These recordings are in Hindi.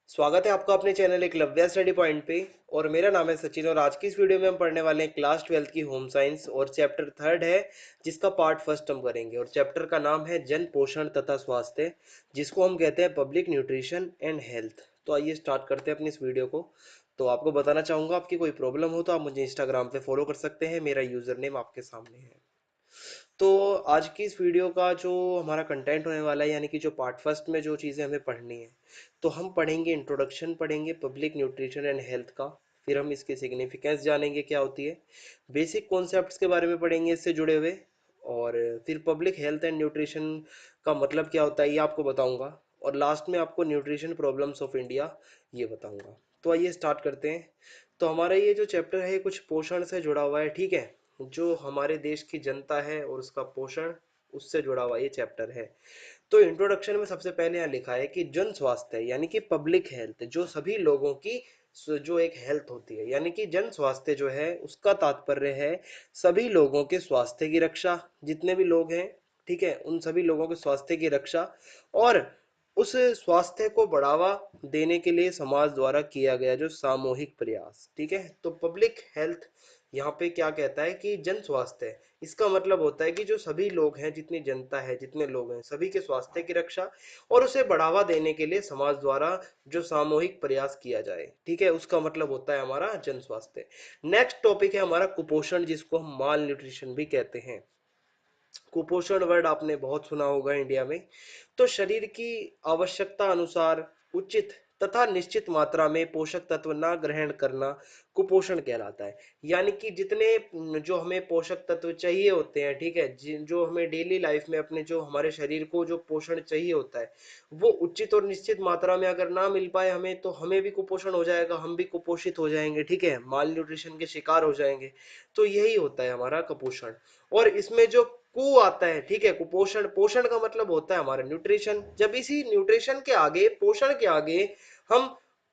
स्वागत है आपका अपने चैनल एकलव्य स्टडी पॉइंट पे। और मेरा नाम है सचिन और आज की इस वीडियो में हम पढ़ने वाले हैं क्लास 12th की होम साइंस और चैप्टर थर्ड है जिसका पार्ट फर्स्ट हम करेंगे। और चैप्टर का नाम है जन पोषण तथा स्वास्थ्य, जिसको हम कहते हैं पब्लिक न्यूट्रिशन एंड हेल्थ। तो आइए स्टार्ट करते हैं अपनी इस वीडियो को। तो आपको बताना चाहूंगा, आपकी कोई प्रॉब्लम हो तो आप मुझे इंस्टाग्राम पे फॉलो कर सकते हैं। मेरा यूजर नेम आपके सामने है। तो आज की इस वीडियो का जो हमारा कंटेंट होने वाला है, यानी कि जो पार्ट फर्स्ट में जो चीज़ें हमें पढ़नी है, तो हम पढ़ेंगे इंट्रोडक्शन, पढ़ेंगे पब्लिक न्यूट्रिशन एंड हेल्थ का। फिर हम इसकी सिग्निफिकेंस जानेंगे क्या होती है, बेसिक कॉन्सेप्ट्स के बारे में पढ़ेंगे इससे जुड़े हुए। और फिर पब्लिक हेल्थ एंड न्यूट्रिशन का मतलब क्या होता है ये आपको बताऊंगा। और लास्ट में आपको न्यूट्रिशन प्रॉब्लम्स ऑफ इंडिया ये बताऊंगा। तो आइए स्टार्ट करते हैं। तो हमारा ये जो चैप्टर है कुछ पोषण से जुड़ा हुआ है, ठीक है। जो हमारे देश की जनता है और उसका पोषण, उससे जुड़ा हुआ ये चैप्टर है। तो इंट्रोडक्शन में सबसे पहले यहाँ लिखा है कि जन स्वास्थ्य यानी कि पब्लिक हेल्थ, जो सभी लोगों की जो एक हेल्थ होती है, यानी कि जन स्वास्थ्य जो है उसका तात्पर्य है सभी लोगों के स्वास्थ्य की रक्षा। जितने भी लोग हैं, ठीक है, उन सभी लोगों के स्वास्थ्य की रक्षा और उस स्वास्थ्य को बढ़ावा देने के लिए समाज द्वारा किया गया जो सामूहिक प्रयास, ठीक है। तो पब्लिक हेल्थ यहाँ पे क्या कहता है कि जन स्वास्थ्य है, इसका मतलब होता है कि जो सभी लोग हैं, जितनी जनता है, जितने लोग हैं, सभी के स्वास्थ्य की रक्षा और उसे बढ़ावा देने के लिए समाज द्वारा जो सामूहिक प्रयास किया जाए, ठीक है, उसका मतलब होता है हमारा जन स्वास्थ्य। नेक्स्ट टॉपिक है हमारा कुपोषण, जिसको हम माल न्यूट्रिशन भी कहते हैं। कुपोषण वर्ड आपने बहुत सुना होगा इंडिया में। तो शरीर की आवश्यकता अनुसार उचित तथा निश्चित मात्रा में पोषक तत्व ना ग्रहण करना कुपोषण कहलाता है। यानी कि जितने जो हमें पोषक तत्व चाहिए होते हैं, ठीक है, जो हमें डेली लाइफ में अपने जो हमारे शरीर को जो पोषण चाहिए होता है, वो उचित और निश्चित मात्रा में अगर ना मिल पाए हमें, तो हमें भी कुपोषण हो जाएगा, हम भी कुपोषित हो जाएंगे, ठीक है, माल न्यूट्रिशन के शिकार हो जाएंगे। तो यही होता है हमारा कुपोषण। और इसमें जो कु आता है, ठीक है, कुपोषण, पोषण का मतलब होता है हमारा न्यूट्रिशन। जब इसी न्यूट्रिशन के आगे, पोषण के आगे हम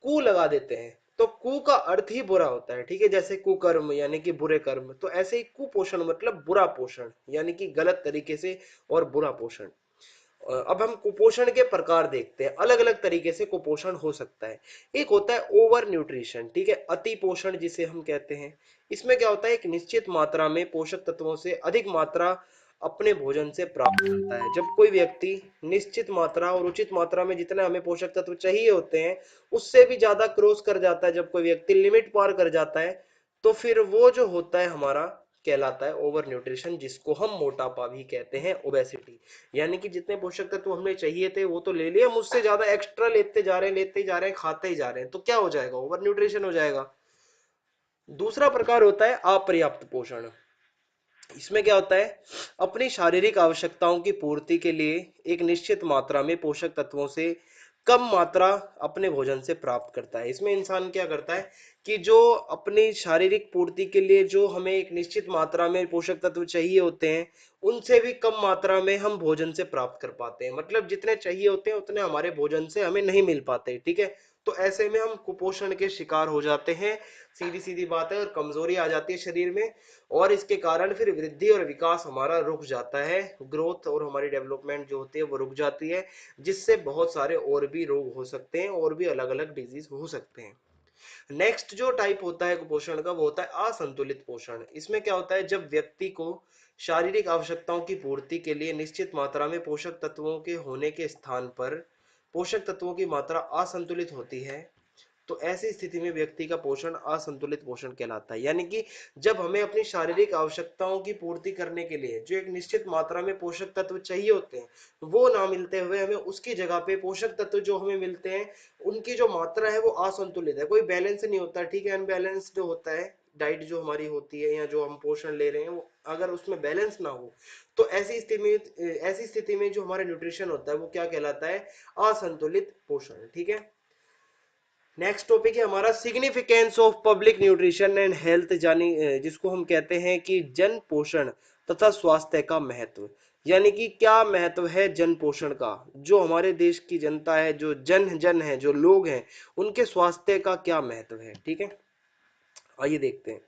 कु लगा देते हैं, तो कु का अर्थ ही बुरा होता है, ठीक है। जैसे कुकर्म यानी कि बुरे कर्म, तो ऐसे ही कुपोषण मतलब बुरा पोषण, यानी कि गलत तरीके से और बुरा पोषण। अब हम कुपोषण के प्रकार देखते हैं। अलग अलग तरीके से कुपोषण हो सकता है। एक होता है ओवर न्यूट्रिशन, ठीक है, अति पोषण जिसे हम कहते हैं। इसमें क्या होता है, एक निश्चित मात्रा में पोषक तत्वों से अधिक मात्रा अपने भोजन से प्राप्त करता है। जब कोई व्यक्ति निश्चित मात्रा और उचित मात्रा में जितना हमें पोषक तत्व चाहिए होते हैं उससे भी ज्यादा क्रॉस कर जाता है, जब कोई व्यक्ति लिमिट पार कर जाता है, तो फिर वो जो होता है हमारा कहलाता है ओवर न्यूट्रिशन, जिसको हम मोटापा भी कहते हैं, ओबेसिटी। यानी कि जितने पोषक तत्व हमें चाहिए थे वो तो ले लिए, हम उससे ज्यादा एक्स्ट्रा लेते जा रहे हैं, लेते जा रहे हैं, खाते ही जा रहे हैं, तो क्या हो जाएगा, ओवर न्यूट्रिशन हो जाएगा। दूसरा प्रकार होता है अपर्याप्त पोषण। इसमें क्या होता है, अपनी शारीरिक आवश्यकताओं की पूर्ति के लिए एक निश्चित मात्रा में पोषक तत्वों से कम मात्रा अपने भोजन से प्राप्त करता है। इसमें इंसान क्या करता है कि जो अपनी शारीरिक पूर्ति के लिए जो हमें एक निश्चित मात्रा में पोषक तत्व चाहिए होते हैं, उनसे भी कम मात्रा में हम भोजन से प्राप्त कर पाते हैं। मतलब जितने चाहिए होते हैं उतने हमारे भोजन से हमें नहीं मिल पाते, ठीक है। तो ऐसे में हम कुपोषण के शिकार हो जाते हैं, सीधी सीधी बात है, और कमजोरी आ जाती है शरीर में। और इसके कारण फिर वृद्धि और विकास हमारा रुक जाता है, ग्रोथ और हमारी डेवलपमेंट जो होती है वो रुक जाती है, जिससे बहुत सारे और भी रोग हो सकते हैं और भी अलग अलग डिजीज हो सकते हैं। नेक्स्ट जो टाइप होता है कुपोषण का वो होता है असंतुलित पोषण। इसमें क्या होता है, जब व्यक्ति को शारीरिक आवश्यकताओं की पूर्ति के लिए निश्चित मात्रा में पोषक तत्वों के होने के स्थान पर पोषक तत्वों की मात्रा असंतुलित होती है, तो ऐसी स्थिति में व्यक्ति का पोषण असंतुलित पोषण कहलाता है। यानी कि जब हमें अपनी शारीरिक आवश्यकताओं की पूर्ति करने के लिए जो एक निश्चित मात्रा में पोषक तत्व चाहिए होते हैं, वो ना मिलते हुए हमें उसकी जगह पे पोषक तत्व जो हमें मिलते हैं उनकी जो मात्रा है वो असंतुलित है, कोई बैलेंस नहीं होता, ठीक है, अनबैलेंस जो होता है डाइट जो हमारी होती है या जो हम पोषण ले रहे हैं, वो अगर उसमें बैलेंस ना हो, तो ऐसी स्थिति में जो हमारा न्यूट्रिशन होता है वो क्या कहलाता है, असंतुलित पोषण, ठीक है। नेक्स्ट टॉपिक है हमारा significance of public nutrition and health, जानी जिसको हम कहते हैं कि जन पोषण तथा स्वास्थ्य का महत्व। यानी कि क्या महत्व है जन पोषण का, जो हमारे देश की जनता है, जो जन जन है, जो लोग हैं, उनके स्वास्थ्य का क्या महत्व है, ठीक है। आइए देखते हैं।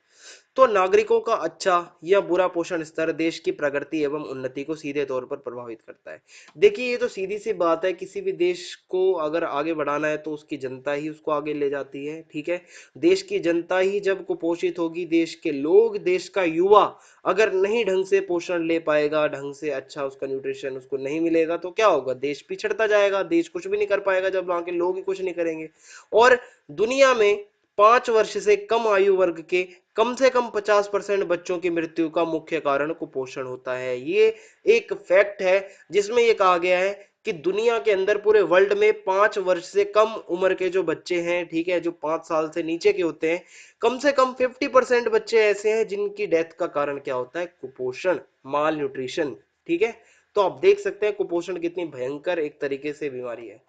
तो नागरिकों का अच्छा या बुरा पोषण स्तर देश की प्रगति एवं उन्नति को सीधे तौर पर प्रभावित करता है। देखिए ये तो सीधी सी बात है, किसी भी देश को अगर आगे बढ़ाना है तो उसकी जनता ही उसको आगे ले जाती है, ठीक है। देश की जनता ही जब कुपोषित होगी, देश के लोग, देश का युवा अगर नहीं ढंग से पोषण ले पाएगा, ढंग से अच्छा उसका न्यूट्रिशन उसको नहीं मिलेगा, तो क्या होगा, देश पिछड़ता जाएगा, देश कुछ भी नहीं कर पाएगा जब वहां के लोग ही कुछ नहीं करेंगे। और दुनिया में 5 वर्ष से कम आयु वर्ग के कम से कम 50% बच्चों की मृत्यु का मुख्य कारण कुपोषण होता है। ये एक फैक्ट है जिसमें ये कहा गया है कि दुनिया के अंदर पूरे वर्ल्ड में 5 वर्ष से कम उम्र के जो बच्चे हैं, ठीक है, जो 5 साल से नीचे के होते हैं, कम से कम 50% बच्चे ऐसे हैं जिनकी डेथ का कारण क्या होता है, कुपोषण, माल न्यूट्रिशन, ठीक है। तो आप देख सकते हैं कुपोषण कितनी भयंकर एक तरीके से बीमारी है।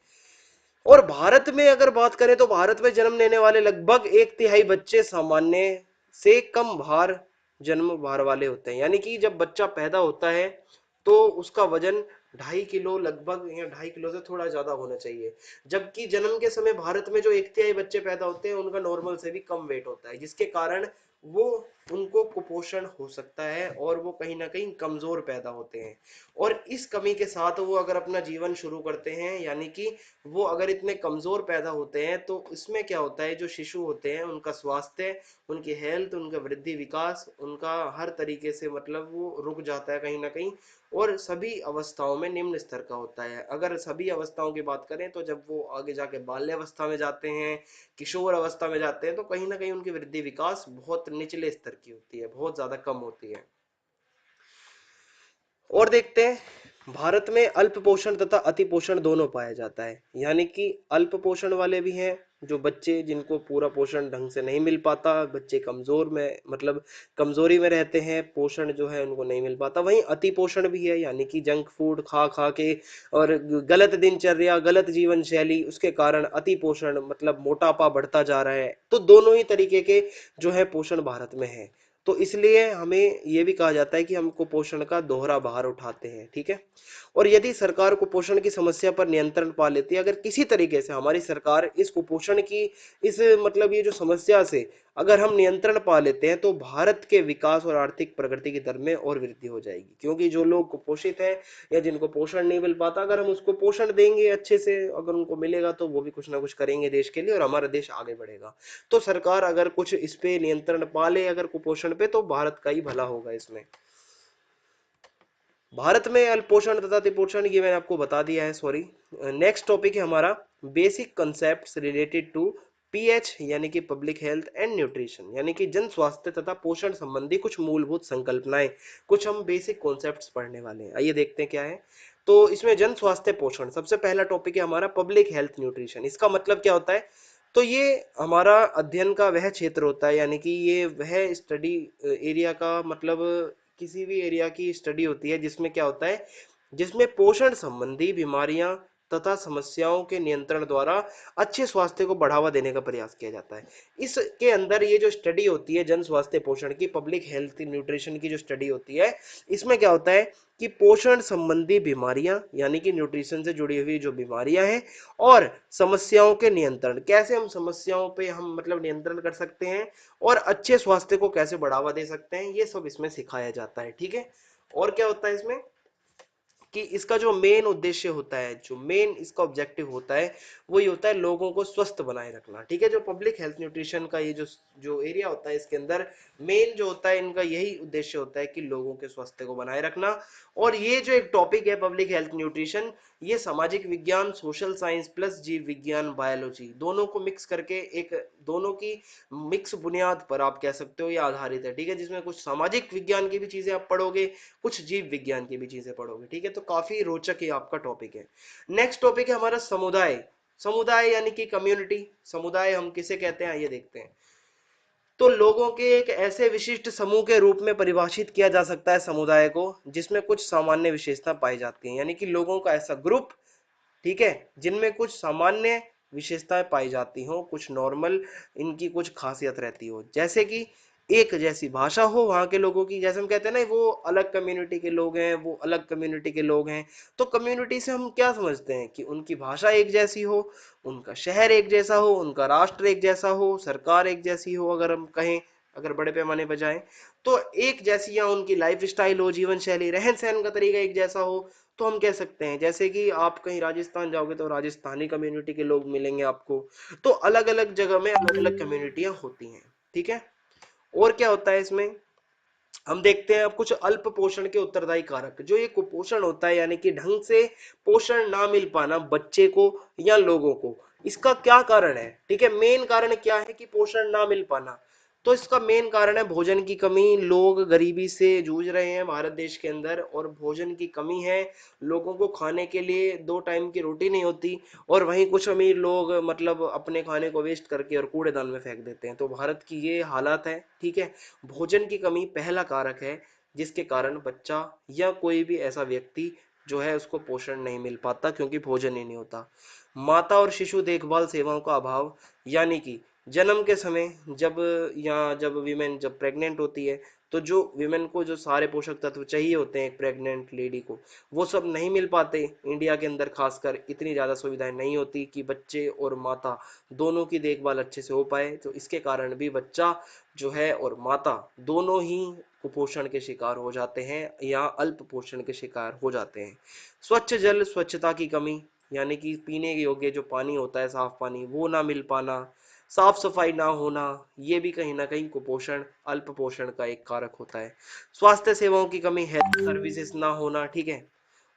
और भारत में अगर बात करें तो भारत में जन्म लेने वाले लगभग 1/3 बच्चे सामान्य से कम भार, जन्म भार वाले होते हैं। यानी कि जब बच्चा पैदा होता है तो उसका वजन 2.5 किलो लगभग, या 2.5 किलो से थोड़ा ज्यादा होना चाहिए। जबकि जन्म के समय भारत में जो 1/3 बच्चे पैदा होते हैं उनका नॉर्मल से भी कम वेट होता है, जिसके कारण वो उनको कुपोषण हो सकता है और वो कहीं ना कहीं कमजोर पैदा होते हैं। और इस कमी के साथ वो अगर अपना जीवन शुरू करते हैं, यानी कि वो अगर इतने कमजोर पैदा होते हैं, तो इसमें क्या होता है, जो शिशु होते हैं उनका स्वास्थ्य, उनकी हेल्थ, उनका वृद्धि विकास, उनका हर तरीके से मतलब वो रुक जाता है कहीं ना कहीं, और सभी अवस्थाओं में निम्न स्तर का होता है। अगर सभी अवस्थाओं की बात करें तो जब वो आगे जाके बाल्यावस्था में जाते हैं, किशोर अवस्था में जाते हैं, तो कहीं ना कहीं उनकी वृद्धि विकास बहुत निचले स्तर की होती है, बहुत ज्यादा कम होती है। और देखते हैं भारत में अल्प पोषण तथा अति पोषण दोनों पाया जाता है। यानी कि अल्प पोषण वाले भी हैं, जो बच्चे जिनको पूरा पोषण ढंग से नहीं मिल पाता, बच्चे कमजोर में मतलब कमजोरी में रहते हैं, पोषण जो है उनको नहीं मिल पाता। वहीं अति पोषण भी है, यानी कि जंक फूड खा खा के और गलत दिनचर्या, गलत जीवन शैली, उसके कारण अति पोषण मतलब मोटापा बढ़ता जा रहा है। तो दोनों ही तरीके के जो है पोषण भारत में है। तो इसलिए हमें यह भी कहा जाता है कि हम कुपोषण का दोहरा भार उठाते हैं, ठीक है। और यदि सरकार कुपोषण की समस्या पर नियंत्रण पा लेती है, अगर किसी तरीके से हमारी सरकार इस कुपोषण की, इस मतलब ये जो समस्या से अगर हम नियंत्रण पा लेते हैं, तो भारत के विकास और आर्थिक प्रगति की दर में और वृद्धि हो जाएगी। क्योंकि जो लोग कुपोषित हैं या जिनको पोषण नहीं मिल पाता, अगर हम उसको पोषण देंगे अच्छे से, अगर उनको मिलेगा, तो वो भी कुछ ना कुछ करेंगे देश के लिए और हमारा देश आगे बढ़ेगा। तो सरकार अगर कुछ इस पे नियंत्रण पा ले अगर कुपोषण पे, तो भारत का ही भला होगा इसमें। भारत में अल्पोषण तथा कुपोषण ये मैंने आपको बता दिया है, सॉरी। नेक्स्ट टॉपिक है हमारा basic concepts related to pH, यानी कि पब्लिक हेल्थ एंड न्यूट्रिशन, यानी कि जन स्वास्थ्य तथा पोषण संबंधी कुछ मूलभूत संकल्पनाएं, कुछ हम बेसिक कॉन्सेप्ट्स पढ़ने वाले हैं। आइए देखते हैं क्या है। तो इसमें जन स्वास्थ्य पोषण, सबसे पहला टॉपिक है हमारा पब्लिक हेल्थ न्यूट्रिशन। इसका मतलब क्या होता है, तो ये हमारा अध्ययन का वह क्षेत्र होता है, यानी कि ये वह स्टडी एरिया का मतलब किसी भी एरिया की स्टडी होती है जिसमें क्या होता है, जिसमें पोषण संबंधी बीमारियां तथा समस्याओं के नियंत्रण द्वारा अच्छे स्वास्थ्य को बढ़ावा देने का प्रयास किया जाता है। इसके अंदर ये जो स्टडी होती है जन स्वास्थ्य पोषण की, पब्लिक हेल्थ न्यूट्रिशन की जो स्टडी होती है, इसमें क्या होता है कि पोषण संबंधी बीमारियां, यानी कि न्यूट्रिशन से जुड़ी हुई जो बीमारियां हैं, और समस्याओं के नियंत्रण, कैसे हम समस्याओं पे हम मतलब नियंत्रण कर सकते हैं, और अच्छे स्वास्थ्य को कैसे बढ़ावा दे सकते हैं, ये सब इसमें सिखाया जाता है, ठीक है। और क्या होता है इसमें कि इसका जो मेन उद्देश्य होता है, जो मेन इसका ऑब्जेक्टिव होता है, वो ये होता है लोगों को स्वस्थ बनाए रखना, ठीक है। जो पब्लिक हेल्थ न्यूट्रिशन का ये जो जो एरिया होता है, इसके अंदर मेन जो होता है इनका यही उद्देश्य होता है कि लोगों के स्वास्थ्य को बनाए रखना। और ये जो एक टॉपिक है पब्लिक हेल्थ न्यूट्रिशन, ये सामाजिक विज्ञान, सोशल साइंस प्लस जीव विज्ञान, बायोलॉजी, दोनों को मिक्स करके एक, दोनों की मिक्स बुनियाद पर आप कह सकते हो ये आधारित है, ठीक है। जिसमें कुछ सामाजिक विज्ञान की भी चीजें आप पढ़ोगे, कुछ जीव विज्ञान की भी चीजें पढ़ोगे, ठीक है। तो काफी रोचक ये आपका टॉपिक है। नेक्स्ट टॉपिक है हमारा समुदाय। समुदाय यानी कि कम्युनिटी। समुदाय हम किसे कहते हैं, ये देखते हैं। तो लोगों के एक ऐसे विशिष्ट समूह के रूप में परिभाषित किया जा सकता है समुदाय को, जिसमें कुछ सामान्य विशेषता पाई जाती हैं, यानी कि लोगों का ऐसा ग्रुप, ठीक है, जिनमें कुछ सामान्य विशेषताएं पाई जाती हो, कुछ नॉर्मल इनकी कुछ खासियत रहती हो। जैसे कि एक जैसी भाषा हो वहां के लोगों की, जैसे हम कहते हैं ना वो अलग कम्युनिटी के लोग हैं, वो अलग कम्युनिटी के लोग हैं। तो कम्युनिटी से हम क्या समझते हैं कि उनकी भाषा एक जैसी हो, उनका शहर एक जैसा हो, उनका राष्ट्र एक जैसा हो, सरकार एक जैसी हो, अगर हम कहें अगर बड़े पैमाने पर जाएं तो एक जैसी या उनकी लाइफ स्टाइल हो, जीवन शैली, रहन सहन का तरीका एक जैसा हो, तो हम कह सकते हैं। जैसे कि आप कहीं राजस्थान जाओगे तो राजस्थानी कम्युनिटी के लोग मिलेंगे आपको। तो अलग अलग जगह में अलग अलग कम्युनिटियां होती हैं, ठीक है। और क्या होता है इसमें, हम देखते हैं अब कुछ अल्प पोषण के उत्तरदायी कारक। जो ये कुपोषण होता है यानी कि ढंग से पोषण ना मिल पाना बच्चे को या लोगों को, इसका क्या कारण है, ठीक है। मेन कारण क्या है कि पोषण ना मिल पाना, तो इसका मेन कारण है भोजन की कमी। लोग गरीबी से जूझ रहे हैं भारत देश के अंदर, और भोजन की कमी है। लोगों को खाने के लिए 2 टाइम की रोटी नहीं होती, और वहीं कुछ अमीर लोग मतलब अपने खाने को वेस्ट करके और कूड़ेदान में फेंक देते हैं। तो भारत की ये हालात है, ठीक है। भोजन की कमी पहला कारक है जिसके कारण बच्चा या कोई भी ऐसा व्यक्ति जो है उसको पोषण नहीं मिल पाता, क्योंकि भोजन ही नहीं होता। माता और शिशु देखभाल सेवाओं का अभाव, यानी कि जन्म के समय जब, या जब वीमेन जब प्रेग्नेंट होती है, तो जो वीमेन को जो सारे पोषक तत्व चाहिए होते हैं एक प्रेग्नेंट लेडी को, वो सब नहीं मिल पाते। इंडिया के अंदर खासकर इतनी ज़्यादा सुविधाएं नहीं होती कि बच्चे और माता दोनों की देखभाल अच्छे से हो पाए। तो इसके कारण भी बच्चा जो है और माता दोनों ही कुपोषण के शिकार हो जाते हैं या अल्प पोषण के शिकार हो जाते हैं। स्वच्छ जल, स्वच्छता की कमी, यानी कि पीने योग्य जो पानी होता है, साफ पानी, वो ना मिल पाना, साफ सफाई ना होना, ये भी कहीं ना कहीं कुपोषण, अल्प पोषण का एक कारक होता है। स्वास्थ्य सेवाओं की कमी, हेल्थ सर्विसेज ना होना, ठीक है।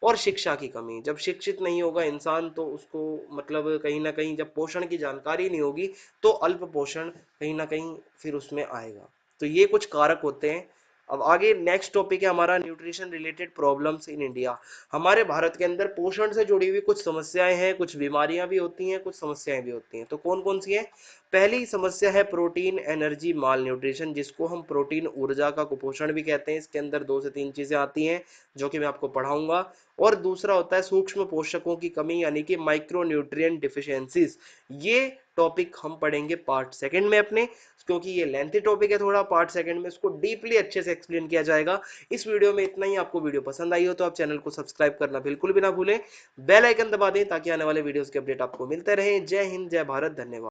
और शिक्षा की कमी, जब शिक्षित नहीं होगा इंसान तो उसको मतलब कहीं ना कहीं जब पोषण की जानकारी नहीं होगी तो अल्प पोषण कहीं ना कहीं फिर उसमें आएगा। तो ये कुछ कारक होते हैं। अब आगे नेक्स्ट टॉपिक है हमारा, nutrition related problems in India. हमारे भारत के अंदर पोषण से जुड़ी हुई कुछ समस्याएं हैं, कुछ बीमारियां भी होती हैं, कुछ समस्याएं भी होती हैं। तो कौन कौन सी हैं? पहली समस्या है प्रोटीन एनर्जी माल न्यूट्रिशन, जिसको हम प्रोटीन ऊर्जा का कुपोषण भी कहते हैं। इसके अंदर 2 से 3 चीजें आती हैं जो कि मैं आपको पढ़ाऊंगा। और दूसरा होता है सूक्ष्म पोषकों की कमी, यानी कि माइक्रो न्यूट्रिएंट डिफिशियंसीज। ये टॉपिक हम पढ़ेंगे पार्ट सेकंड में अपने, क्योंकि ये लेंथी टॉपिक है थोड़ा। पार्ट सेकंड में इसको डीपली अच्छे से एक्सप्लेन किया जाएगा। इस वीडियो में इतना ही। आपको वीडियो पसंद आई हो तो आप चैनल को सब्सक्राइब करना बिल्कुल भी ना भूलें, बेल आइकन दबा दें ताकि आने वाले वीडियोस के अपडेट आपको मिलते रहें। जय हिंद, जय भारत, धन्यवाद।